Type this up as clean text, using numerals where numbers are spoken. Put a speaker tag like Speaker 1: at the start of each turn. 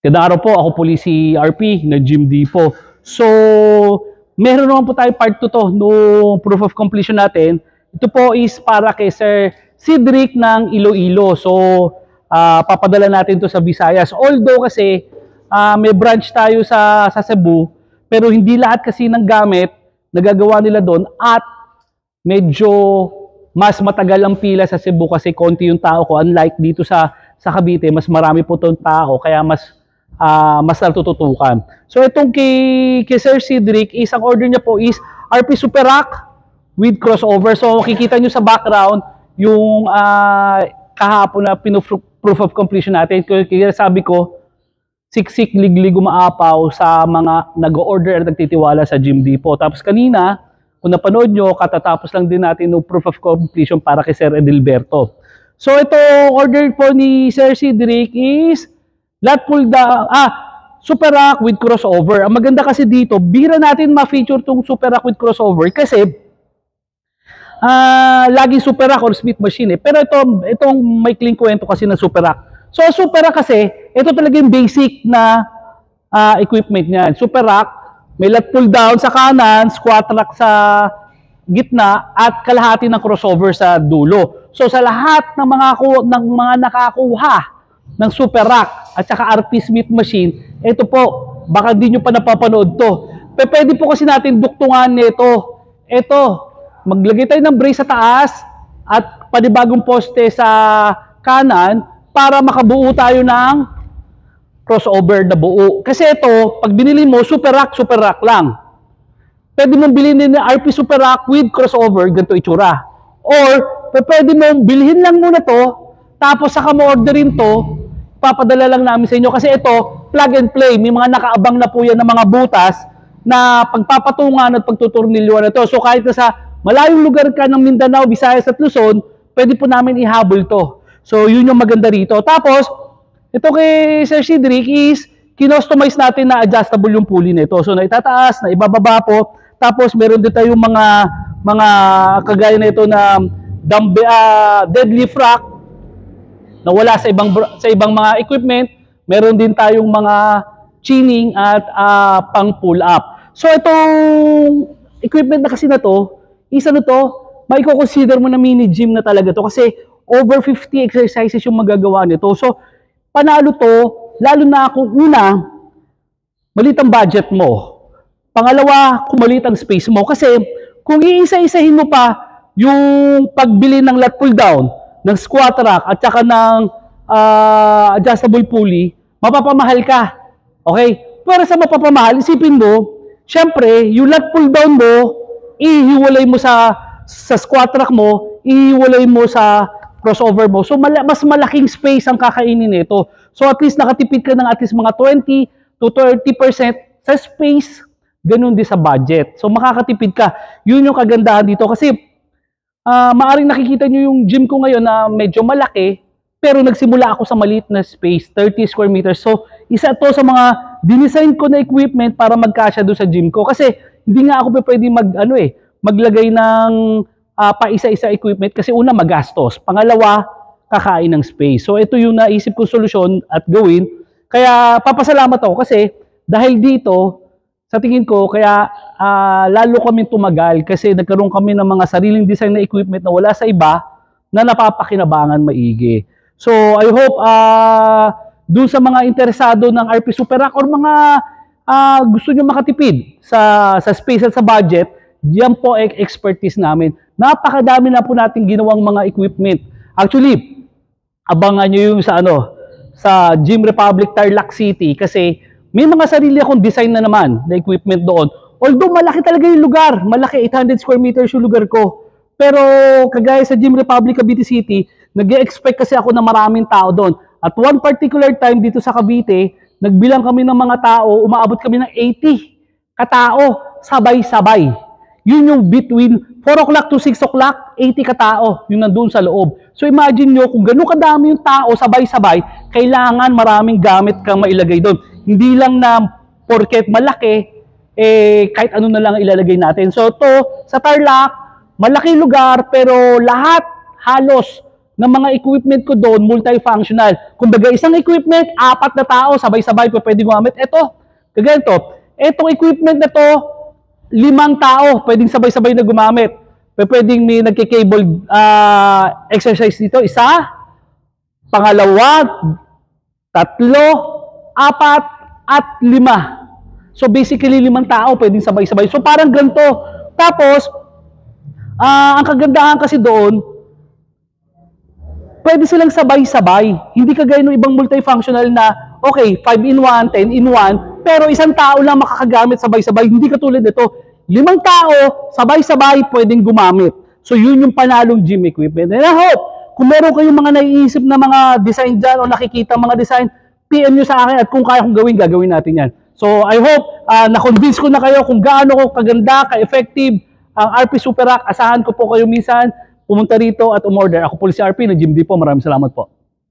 Speaker 1: Gandang araw po, ako po si RP na Jim Dipo. So, meron naman po tayo part 2 to no proof of completion natin. Ito po is para kay Sir Cedric ng Iloilo. So, papadala natin to sa Visayas. Although kasi may branch tayo sa Cebu, pero hindi lahat kasi ng gamit nagagawa nila doon at medyo mas matagal ang pila sa Cebu kasi konti yung tao ko. Unlike dito sa Cavite, mas marami po itong tao kaya mas natututukan. So itong kay Sir Cedric, isang order niya po is RP Super Rack with crossover. So makikita nyo sa background yung kahapon na proof of completion natin. Kaya sabi ko, siksik, liglig, umaapaw sa mga nag-order at nagtitiwala sa Jim Dipo. Tapos kanina, kung napanood nyo, katatapos lang din natin ng proof of completion para kay Sir Edilberto. So ito order po ni Sir Cedric is lat pull down, Super Rack with crossover. Ang maganda kasi dito, bira natin ma-feature tong Super Rack with crossover kasi laging Super Rack or Smith machine eh. Pero itong may clean kwento kasi ng Super Rack. So Super Rack kasi, ito talaga yung basic na equipment niyan. Super Rack, may lat pull down sa kanan, squat rack sa gitna at kalahati ng crossover sa dulo. So sa lahat ng mga nakakuha ng Super Rack at saka RP Smith machine, ito po, baka di nyo pa napapanood to. Pwede po kasi natin duktungan nito. Ito, maglagay tayo ng brace sa taas at panibagong poste sa kanan para makabuo tayo ng crossover na buo. Kasi ito, pag binili mo, Super Rack lang. Pwede mong bilhin din ng RP Super Rack with crossover, ganito itsura. Or, pwede mong bilhin lang muna to, tapos saka mo orderin to, papadala lang namin sa inyo. Kasi ito, plug and play. May mga nakaabang na po yan ng mga butas na pagpapatungan at pagtuturnilyoan na to. So kahit nasa malayong lugar ka ng Mindanao, Visayas at Luzon, pwede po namin ihabol to. So yun yung maganda rito. Tapos, ito kay Sir Cedric is kinostomize natin na adjustable yung pulley nito. So na itataas, na ibababa po. Tapos meron din tayong mga kagaya na ito na deadlift rack na wala sa ibang mga equipment. Meron din tayong mga chinning at pang pull up. So itong equipment na kasi na to, isa na to, maiko-consider mo na mini gym na talaga to kasi over 50 exercises yung magagawa nito. So panalo to, lalo na kung una, maliit ang budget mo. Pangalawa, kung maliit ang space mo. Kasi kung iisa-isahin mo pa yung pagbili ng lat pull down, ng squat rack at saka ng adjustable pulley, mapapamahal ka. Okay? Pero sa mapapamahal, isipin mo, syempre, yung lat pull down mo, ihiwalay mo sa squat rack mo, ihiwalay mo sa crossover mo. So, mas malaking space ang kakainin nito. So, at least nakatipid ka ng at least mga 20 to 30% sa space, ganun din sa budget. So, makakatipid ka. Yun yung kagandahan dito kasi maaring nakikita nyo yung gym ko ngayon na medyo malaki, pero nagsimula ako sa maliit na space, 30 square meters. So, isa to sa mga dinesign ko na equipment para magkasya doon sa gym ko. Kasi, hindi nga ako pwede maglagay ng pa-isa-isa equipment kasi una, magastos. Pangalawa, kakain ng space. So, ito yung naisip ko solusyon at gawin. Kaya, papasalamat ako kasi dahil dito, sa tingin ko, kaya lalo kami tumagal kasi nagkaroon kami ng mga sariling design na equipment na wala sa iba na napapakinabangan maigi. So, I hope dun sa mga interesado ng RP Super Rack or mga gusto nyo makatipid sa space at sa budget, diyan po expertise namin. Napakadami na po natin ginawang mga equipment. Actually, abangan nyo yung sa Gym Republic Tarlac City kasi may mga sarili akong design na naman na equipment doon. Although malaki talaga yung lugar, malaki, 800 square meters yung lugar ko. Pero kagaya sa Gym Republic Cavite City, nag-expect kasi ako na maraming tao doon. At one particular time dito sa Cavite, nagbilang kami ng mga tao, umaabot kami ng 80 katao, sabay-sabay. Yun yung between 4 o'clock to 6 o'clock, 80 katao, yung nandun sa loob. So imagine nyo, kung gano'ng kadami yung tao, sabay-sabay, kailangan maraming gamit kang mailagay doon. Hindi lang na porket malaki, kahit ano na lang ilalagay natin. So to sa Tarlac, malaki lugar pero lahat halos ng mga equipment ko doon multifunctional. Kumbaga, isang equipment, 4 na tao, sabay-sabay pa pwede gumamit. Ito, kaganito. Itong equipment na to, 5 tao, pwedeng sabay-sabay na gumamit. Pwedeng may nagke-cable exercise dito. 1, pangalawa, 3, 4, at 5. So basically 5 tao pwedeng sabay-sabay. So parang ganito. Tapos, ang kagandahan kasi doon, pwede silang sabay-sabay. Hindi kagaya ng ibang multifunctional na, okay, 5-in-1, 10-in-1, pero isang tao lang makakagamit sabay-sabay. Hindi katulad nito. 5 tao, sabay-sabay pwedeng gumamit. So yun yung panalong gym equipment. And I hope, kung meron kayong mga naiisip na mga design dyan o nakikita mga design, PM nyo sa akin at kung kaya kong gawin, gagawin natin yan. So I hope na-convince ko na kayo kung gaano ko kaganda, ka-effective ang RP Super Rack. Asahan ko po kayo minsan pumunta rito at umorder. Ako po si RP ng Gym Depot. Maraming salamat po.